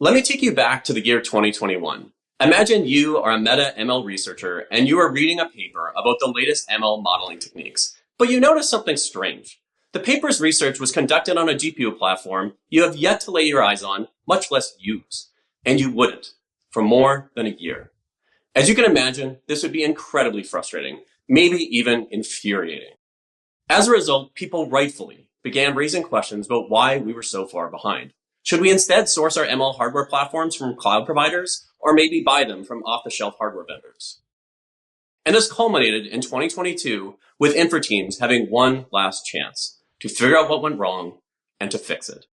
Let me take you back to the year 2021. Imagine you are a meta ML researcher and you are reading a paper about the latest ML modeling techniques, but you notice something strange. The paper's research was conducted on a GPU platform you have yet to lay your eyes on, much less use. And you wouldn't, for more than a year. As you can imagine, this would be incredibly frustrating, maybe even infuriating. As a result, people rightfully began raising questions about why we were so far behind. Should we instead source our ML hardware platforms from cloud providers, or maybe buy them from off-the-shelf hardware vendors? And this culminated in 2022 with infra teams having one last chance to figure out what went wrong and to fix it.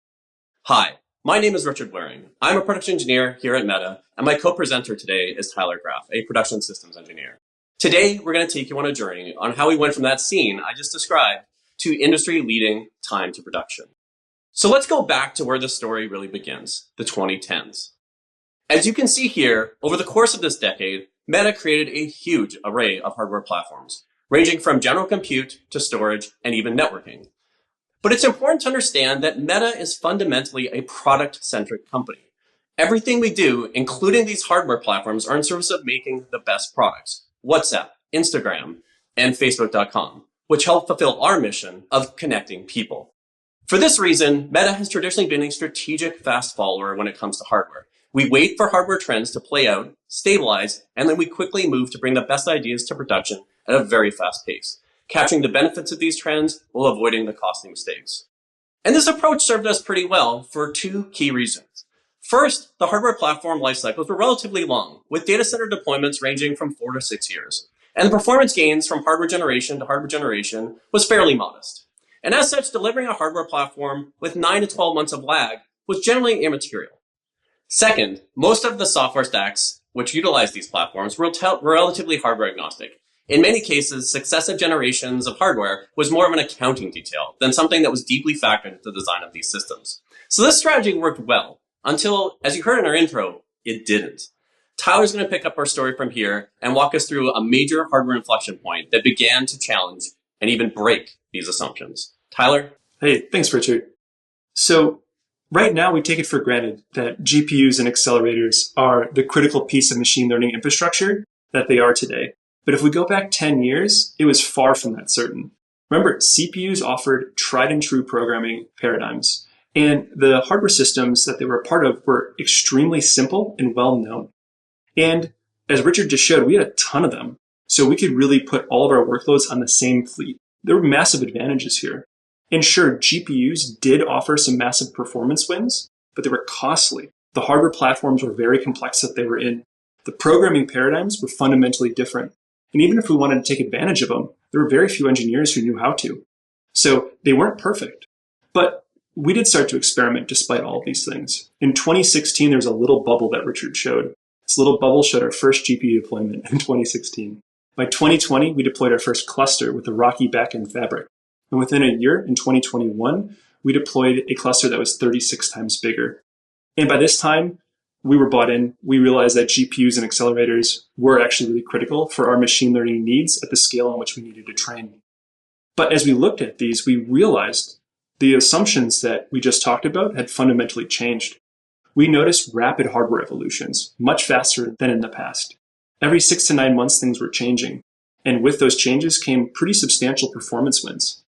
Hi, my name is Richard Wareing. I'm a production engineer here at Meta, and my co-presenter today is Tyler Graf, a production systems engineer. Today, we're going to take you on a journey on how we went from that scene I just described to industry-leading time to production. So let's go back to where the story really begins, the 2010s. As you can see here, over the course of this decade, Meta created a huge array of hardware platforms, ranging from general compute to storage and even networking. But it's important to understand that Meta is fundamentally a product-centric company. Everything we do, including these hardware platforms, are in service of making the best products. WhatsApp, Instagram, and Facebook.com, which help fulfill our mission of connecting people. For this reason, Meta has traditionally been a strategic fast follower when it comes to hardware. We wait for hardware trends to play out, stabilize, and then we quickly move to bring the best ideas to production at a very fast pace, capturing the benefits of these trends while avoiding the costly mistakes. And this approach served us pretty well for two key reasons. First, the hardware platform life cycles were relatively long, with data center deployments ranging from 4 to 6 years. And the performance gains from hardware generation to hardware generation was fairly modest. And as such, delivering a hardware platform with 9 to 12 months of lag was generally immaterial. Second, most of the software stacks which utilize these platforms were relatively hardware agnostic. In many cases, successive generations of hardware was more of an accounting detail than something that was deeply factored into the design of these systems. So this strategy worked well until, as you heard in our intro, it didn't. Tyler's going to pick up our story from here and walk us through a major hardware inflection point that began to challenge and even break these assumptions. Tyler? Hey, thanks, Richard. So right now we take it for granted that GPUs and accelerators are the critical piece of machine learning infrastructure that they are today. But if we go back 10 years, it was far from that certain. Remember, CPUs offered tried and true programming paradigms, and the hardware systems that they were a part of were extremely simple and well known. And as Richard just showed, we had a ton of them. So we could really put all of our workloads on the same fleet. There were massive advantages here. And sure, GPUs did offer some massive performance wins, but they were costly. The hardware platforms were very complex that they were in. The programming paradigms were fundamentally different. And even if we wanted to take advantage of them, there were very few engineers who knew how to. So they weren't perfect. But we did start to experiment despite all of these things. In 2016, there was a little bubble that Richard showed. This little bubble showed our first GPU deployment in 2016. By 2020, we deployed our first cluster with the Rocky backend fabric. And within a year, in 2021, we deployed a cluster that was 36 times bigger. And by this time, we were bought in. We realized that GPUs and accelerators were actually really critical for our machine learning needs at the scale on which we needed to train. But as we looked at these, we realized the assumptions that we just talked about had fundamentally changed. We noticed rapid hardware evolutions, much faster than in the past. Every 6 to 9 months, things were changing. And with those changes came pretty substantial performance wins.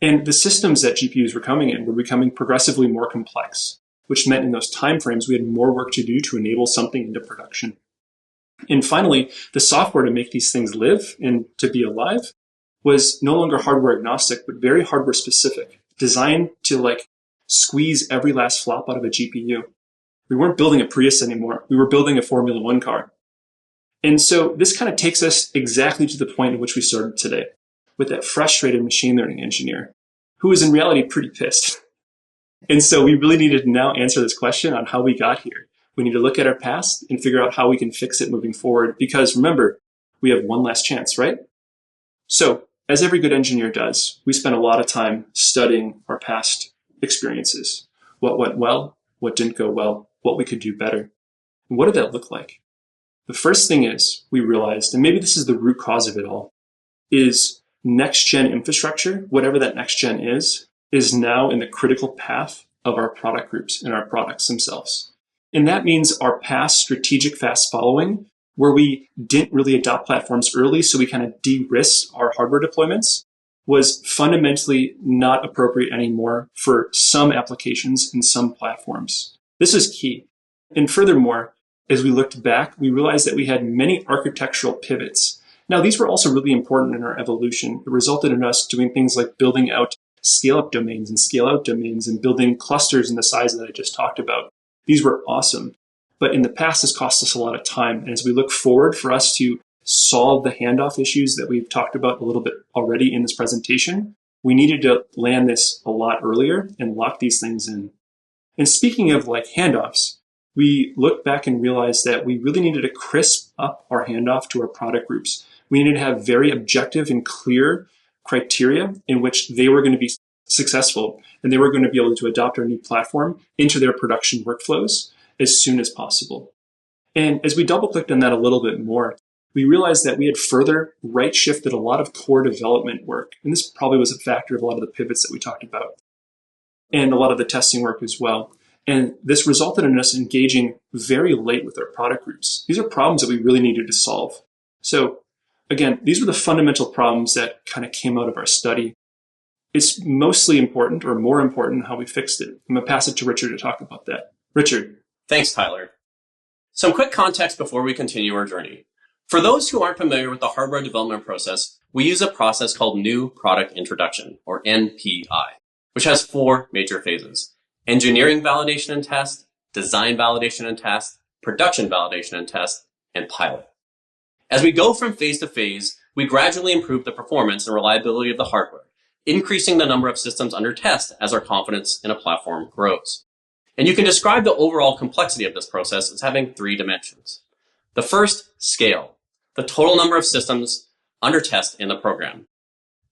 And the systems that GPUs were coming in were becoming progressively more complex, which meant in those timeframes, we had more work to do to enable something into production. And finally, the software to make these things live and to be alive was no longer hardware agnostic, but very hardware specific, designed to squeeze every last flop out of a GPU. We weren't building a Prius anymore. We were building a Formula One car. And so this kind of takes us exactly to the point in which we started today, with that frustrated machine learning engineer, who is in reality pretty pissed. And so we really needed to now answer this question on how we got here. We need to look at our past and figure out how we can fix it moving forward, because remember, we have one last chance, right? So as every good engineer does, we spent a lot of time studying our past experiences. What went well, what didn't go well, what we could do better. And what did that look like? The first thing is we realized, and maybe this is the root cause of it all, is next-gen infrastructure, whatever that next-gen is now in the critical path of our product groups and our products themselves. And that means our past strategic fast following, where we didn't really adopt platforms early, so we kind of de-risked our hardware deployments, was fundamentally not appropriate anymore for some applications and some platforms. This is key. And furthermore, as we looked back, we realized that we had many architectural pivots. Now, these were also really important in our evolution. It resulted in us doing things like building out scale-up domains and scale-out domains and building clusters in the size that I just talked about. These were awesome. But in the past, this cost us a lot of time. And as we look forward for us to solve the handoff issues that we've talked about a little bit already in this presentation, we needed to land this a lot earlier and lock these things in. And speaking of like handoffs, we looked back and realized that we really needed to crisp up our handoff to our product groups. We needed to have very objective and clear criteria in which they were going to be successful and they were going to be able to adopt our new platform into their production workflows as soon as possible. And as we double-clicked on that a little bit more, we realized that we had further right-shifted a lot of core development work. And this probably was a factor of a lot of the pivots that we talked about and a lot of the testing work as well. And this resulted in us engaging very late with our product groups. These are problems that we really needed to solve. So again, these were the fundamental problems that kind of came out of our study. It's mostly important or more important how we fixed it. I'm going to pass it to Richard to talk about that. Richard. Thanks, Tyler. Some quick context before we continue our journey. For those who aren't familiar with the hardware development process, we use a process called New Product Introduction, or NPI, which has 4 major phases: engineering validation and test, design validation and test, production validation and test, and pilot. As we go from phase to phase, we gradually improve the performance and reliability of the hardware, increasing the number of systems under test as our confidence in a platform grows. And you can describe the overall complexity of this process as having 3 dimensions. The first, scale, the total number of systems under test in the program.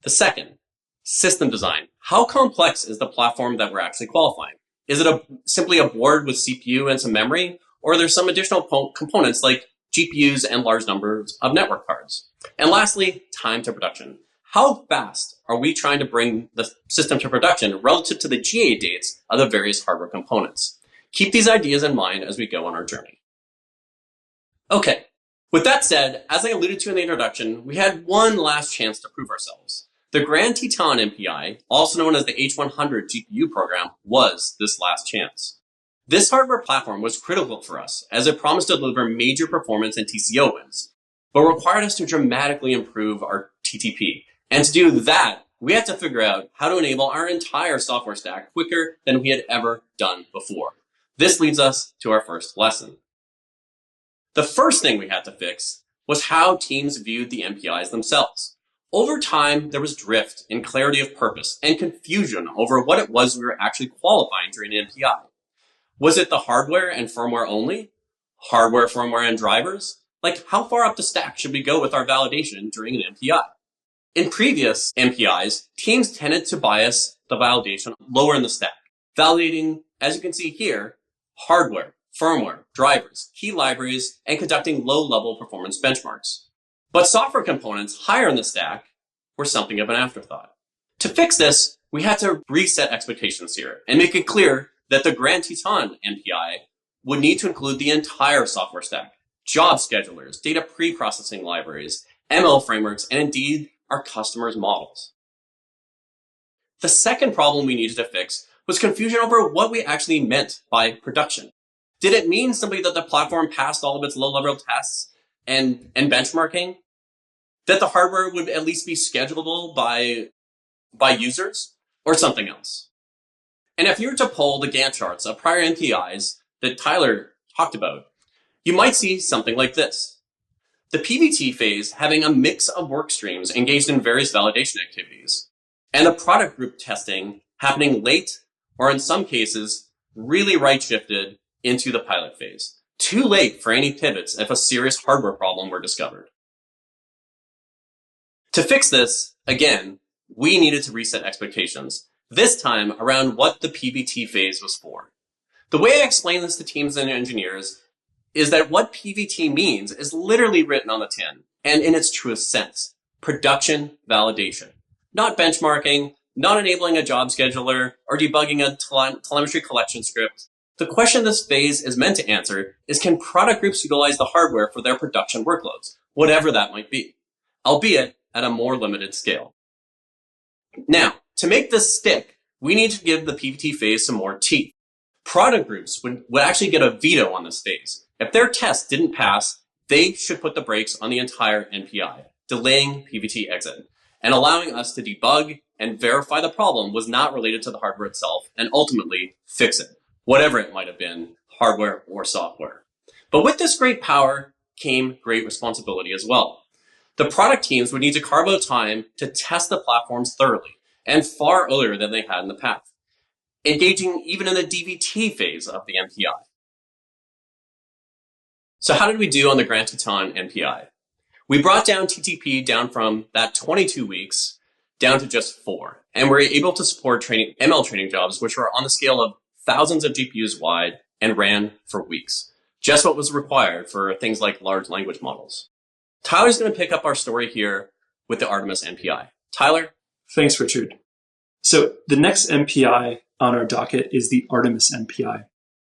The second, system design. How complex is the platform that we're actually qualifying? Is it simply a board with CPU and some memory, or are there some additional components like GPUs and large numbers of network cards? And lastly, time to production. How fast are we trying to bring the system to production relative to the GA dates of the various hardware components? Keep these ideas in mind as we go on our journey. Okay, with that said, as I alluded to in the introduction, we had one last chance to prove ourselves. The Grand Teton NPI, also known as the H100 GPU program, was this last chance. This hardware platform was critical for us as it promised to deliver major performance and TCO wins, but required us to dramatically improve our TTP. And to do that, we had to figure out how to enable our entire software stack quicker than we had ever done before. This leads us to our first lesson. The first thing we had to fix was how teams viewed the NPIs themselves. Over time, there was drift in clarity of purpose and confusion over what it was we were actually qualifying during an NPI. Was it the hardware and firmware only? Hardware, firmware, and drivers? Like, how far up the stack should we go with our validation during an NPI? In previous NPIs, teams tended to bias the validation lower in the stack, validating, as you can see here, hardware, firmware, drivers, key libraries, and conducting low-level performance benchmarks. But software components higher in the stack were something of an afterthought. To fix this, we had to reset expectations here and make it clear that the Grand Teton NPI would need to include the entire software stack, job schedulers, data pre-processing libraries, ML frameworks, and indeed, our customers' models. The second problem we needed to fix was confusion over what we actually meant by production. Did it mean simply that the platform passed all of its low-level tests and benchmarking? That the hardware would at least be schedulable by users? Or something else? And if you were to pull the Gantt charts of prior NPIs that Tyler talked about, you might see something like this. The PVT phase having a mix of work streams engaged in various validation activities, and the product group testing happening late, or in some cases, really right-shifted into the pilot phase. Too late for any pivots if a serious hardware problem were discovered. To fix this, again, we needed to reset expectations, this time around what the PVT phase was for. The way I explain this to teams and engineers is that what PVT means is literally written on the tin, and in its truest sense, production validation. Not benchmarking, not enabling a job scheduler, or debugging a telemetry collection script, The question this phase is meant to answer is, can product groups utilize the hardware for their production workloads, whatever that might be, albeit at a more limited scale? Now, to make this stick, we need to give the PPT phase some more teeth. Product groups would actually get a veto on this phase. If their test didn't pass, they should put the brakes on the entire NPI, delaying PPT exit, and allowing us to debug and verify the problem was not related to the hardware itself, and ultimately fix it, whatever it might have been, hardware or software. But with this great power came great responsibility as well. The product teams would need to carve out time to test the platforms thoroughly, and far earlier than they had in the past, engaging even in the DVT phase of the NPI. So how did we do on the Grand Teton NPI? We brought down TTP down from that 22 weeks down to just 4, and we're able to support ML training jobs, which were on the scale of thousands of GPUs wide and ran for weeks. Just what was required for things like large language models. Tyler's going to pick up our story here with the Artemis NPI. Tyler? Thanks, Richard. So the next NPI on our docket is the Artemis NPI.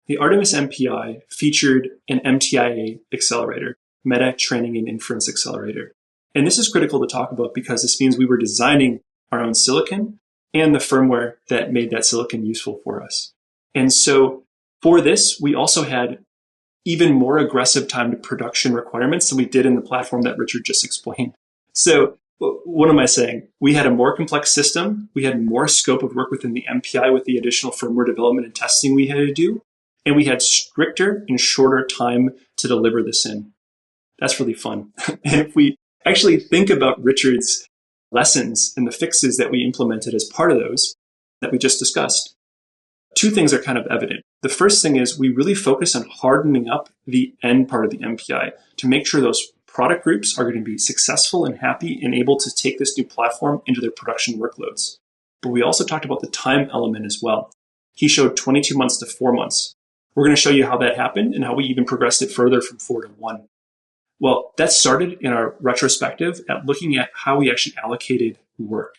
The Artemis NPI featured an MTIA accelerator, Meta Training and Inference Accelerator. And this is critical to talk about because this means we were designing our own silicon and the firmware that made that silicon useful for us. And so for this, we also had even more aggressive time to production requirements than we did in the platform that Richard just explained. So what am I saying? We had a more complex system. We had more scope of work within the MPI with the additional firmware development and testing we had to do. And we had stricter and shorter time to deliver this in. That's really fun. And if we actually think about Richard's lessons and the fixes that we implemented as part of those that we just discussed, two things are kind of evident. The first thing is we really focus on hardening up the end part of the MPI to make sure those product groups are going to be successful and happy and able to take this new platform into their production workloads. But we also talked about the time element as well. He showed 22 months to 4 months. We're going to show you how that happened and how we even progressed it further from 4 to 1. Well, that started in our retrospective at looking at how we actually allocated work.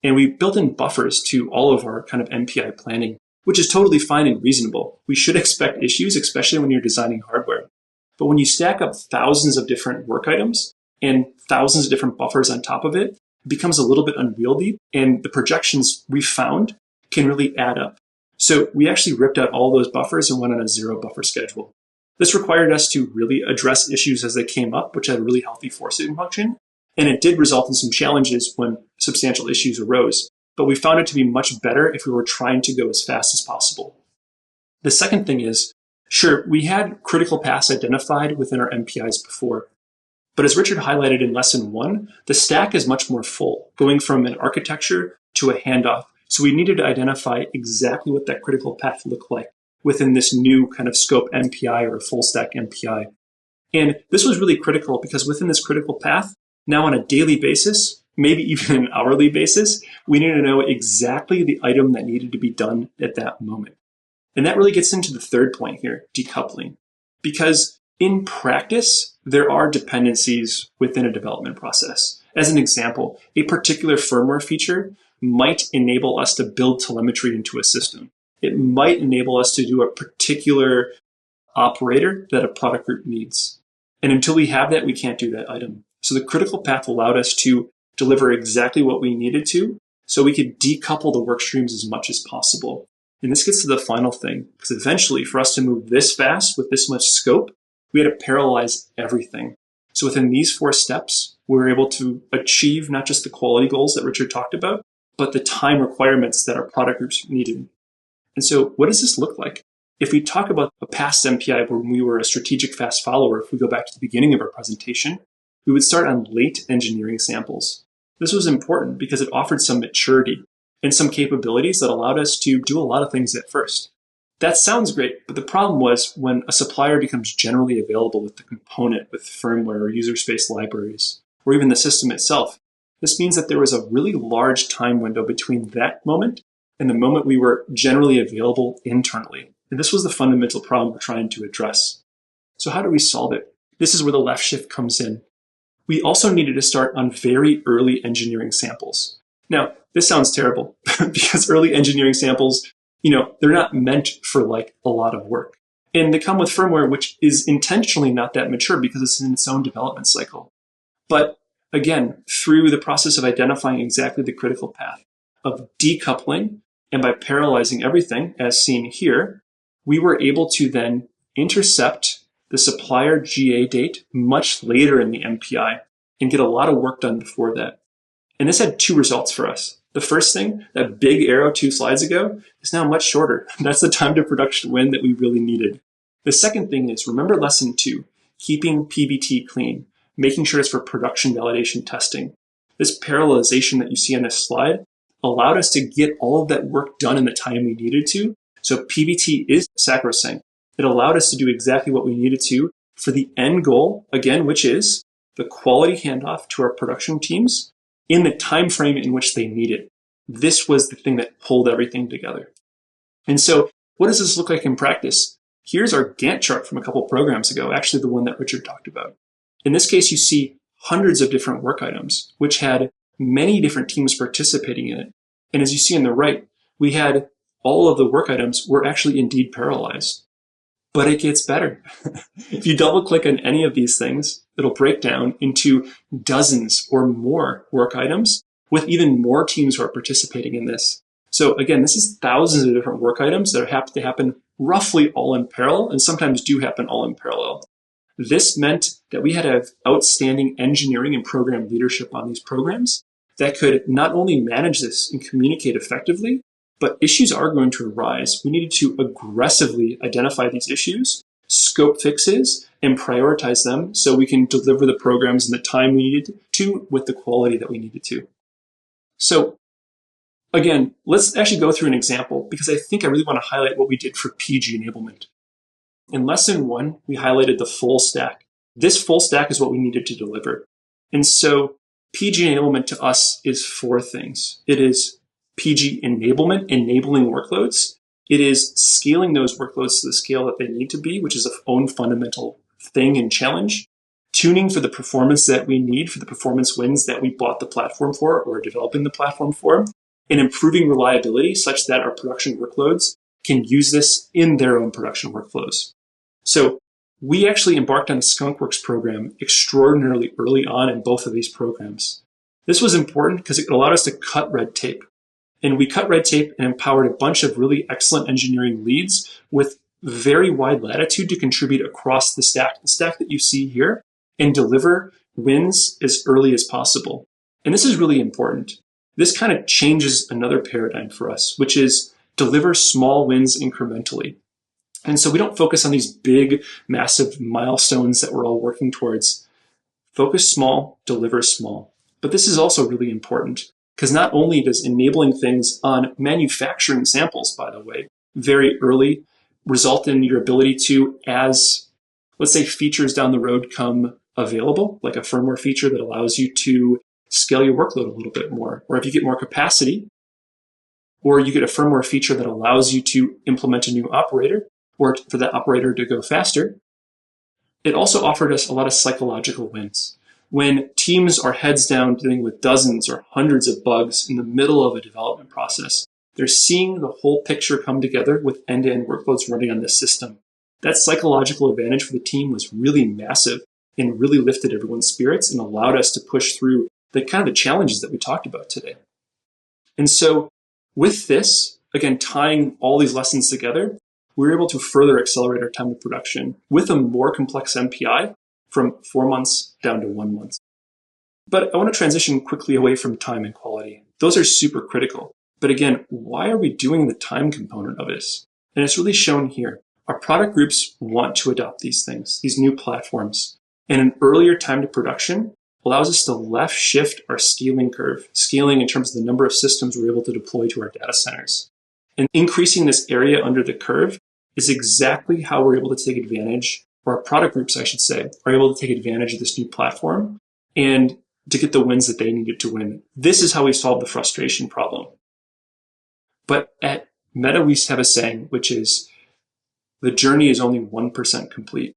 And we built in buffers to all of our kind of MPI planning, which is totally fine and reasonable. We should expect issues, especially when you're designing hardware. But when you stack up thousands of different work items and thousands of different buffers on top of it, it becomes a little bit unwieldy, and the projections we found can really add up. So we actually ripped out all those buffers and went on a 0 buffer schedule. This required us to really address issues as they came up, which had a really healthy forcing function. And it did result in some challenges when substantial issues arose. But we found it to be much better if we were trying to go as fast as possible. The second thing is, sure, we had critical paths identified within our MPIs before. But as Richard highlighted in lesson 1, the stack is much more full, going from an architecture to a handoff. So we needed to identify exactly what that critical path looked like within this new kind of scope MPI or full stack MPI. And this was really critical because within this critical path, now on a daily basis, maybe even an hourly basis, we needed to know exactly the item that needed to be done at that moment. And that really gets into the third point here, decoupling. Because in practice, there are dependencies within a development process. As an example, a particular firmware feature might enable us to build telemetry into a system. It might enable us to do a particular operator that a product group needs. And until we have that, we can't do that item. So the critical path allowed us to deliver exactly what we needed to, so we could decouple the work streams as much as possible. And this gets to the final thing, because eventually for us to move this fast with this much scope, we had to parallelize everything. So within these 4 steps, we were able to achieve not just the quality goals that Richard talked about, but the time requirements that our product groups needed. And so what does this look like? If we talk about a past MPI when we were a strategic fast follower, if we go back to the beginning of our presentation, we would start on late engineering samples. This was important because it offered some maturity and some capabilities that allowed us to do a lot of things at first. That sounds great, but the problem was when a supplier becomes generally available with the component with firmware or user space libraries, or even the system itself, this means that there was a really large time window between that moment and the moment we were generally available internally. And this was the fundamental problem we're trying to address. So how do we solve it? This is where the left shift comes in. We also needed to start on very early engineering samples. Now, this sounds terrible because early engineering samples, they're not meant for like a lot of work. And they come with firmware which is intentionally not that mature because it's in its own development cycle. But again, through the process of identifying exactly the critical path of decoupling and by parallelizing everything, as seen here, we were able to then intercept the supplier GA date much later in the NPI and get a lot of work done before that. And this had two results for us. The first thing, that big arrow 2 slides ago, is now much shorter. That's the time to production win that we really needed. The second thing is, remember lesson 2, keeping PBT clean, making sure it's for production validation testing. This parallelization that you see on this slide allowed us to get all of that work done in the time we needed to. So PBT is sacrosanct. It allowed us to do exactly what we needed to for the end goal, again, which is the quality handoff to our production teams in the time frame in which they need it. This was the thing that pulled everything together. And so what does this look like in practice? Here's our Gantt chart from a couple programs ago, actually the one that Richard talked about. In this case, you see hundreds of different work items, which had many different teams participating in it. And as you see on the right, we had all of the work items were actually indeed parallelized. But it gets better. If you double click on any of these things, it'll break down into dozens or more work items with even more teams who are participating in this. So again, this is thousands of different work items that have to happen roughly all in parallel and sometimes do happen all in parallel. This meant that we had to have outstanding engineering and program leadership on these programs that could not only manage this and communicate effectively, but issues are going to arise. We needed to aggressively identify these issues, scope fixes, and prioritize them so we can deliver the programs in the time we needed to with the quality that we needed to. So again, let's actually go through an example because I think I really want to highlight what we did for PG enablement. In lesson 1, we highlighted the full stack. This full stack is what we needed to deliver. And so PG enablement to us is 4 things. It is PG enablement, enabling workloads. It is scaling those workloads to the scale that they need to be, which is its own fundamental thing and challenge. Tuning for the performance that we need for the performance wins that we bought the platform for or are developing the platform for, and improving reliability such that our production workloads can use this in their own production workflows. So we actually embarked on the Skunkworks program extraordinarily early on in both of these programs. This was important because it allowed us to cut red tape. And we cut red tape and empowered a bunch of really excellent engineering leads with very wide latitude to contribute across the stack that you see here, and deliver wins as early as possible. And this is really important. This kind of changes another paradigm for us, which is deliver small wins incrementally. And so we don't focus on these big, massive milestones that we're all working towards. Focus small, deliver small. But this is also really important because not only does enabling things on manufacturing samples, by the way, very early result in your ability to, as, let's say, features down the road come available, like a firmware feature that allows you to scale your workload a little bit more, or if you get more capacity, or you get a firmware feature that allows you to implement a new operator, or for that operator to go faster. It also offered us a lot of psychological wins. When teams are heads down dealing with dozens or hundreds of bugs in the middle of a development process, they're seeing the whole picture come together with end-to-end workloads running on this system. That psychological advantage for the team was really massive and really lifted everyone's spirits and allowed us to push through the kind of the challenges that we talked about today. And so with this, again, tying all these lessons together, we were able to further accelerate our time to production with a more complex NPI from 4 months down to 1 month. But I want to transition quickly away from time and quality. Those are super critical. But again, why are we doing the time component of this? And it's really shown here. Our product groups want to adopt these things, these new platforms. And an earlier time to production allows us to left shift our scaling curve, scaling in terms of the number of systems we're able to deploy to our data centers. And increasing this area under the curve is exactly how we're able to take advantage, or our product groups, I should say, are able to take advantage of this new platform and to get the wins that they needed to win. This is how we solve the frustration problem. But at Meta, we have a saying, which is the journey is only 1% complete.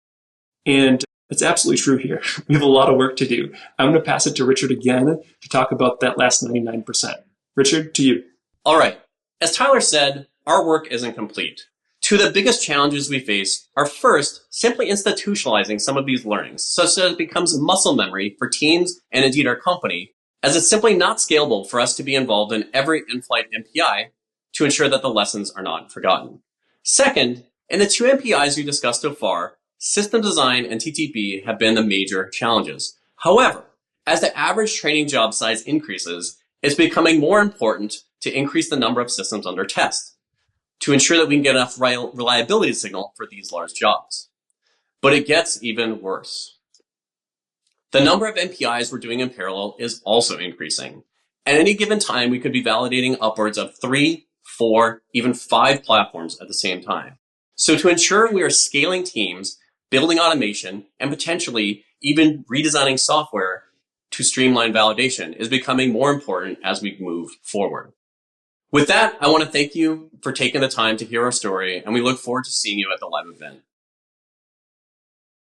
And it's absolutely true here. We have a lot of work to do. I'm going to pass it to Richard again to talk about that last 99%. Richard, to you. All right. As Tyler said, our work isn't complete. Two of the biggest challenges we face are first, simply institutionalizing some of these learnings, such that it becomes muscle memory for teams and indeed our company, as it's simply not scalable for us to be involved in every in-flight NPI to ensure that the lessons are not forgotten. Second, in the two NPIs we discussed so far, system design and TTP have been the major challenges. However, as the average training job size increases, it's becoming more important to increase the number of systems under test to ensure that we can get enough reliability signal for these large jobs. But it gets even worse. The number of NPIs we're doing in parallel is also increasing. At any given time, we could be validating upwards of 3, 4, even 5 platforms at the same time. So to ensure we are scaling teams, building automation, and potentially even redesigning software to streamline validation is becoming more important as we move forward. With that, I want to thank you for taking the time to hear our story, and we look forward to seeing you at the live event.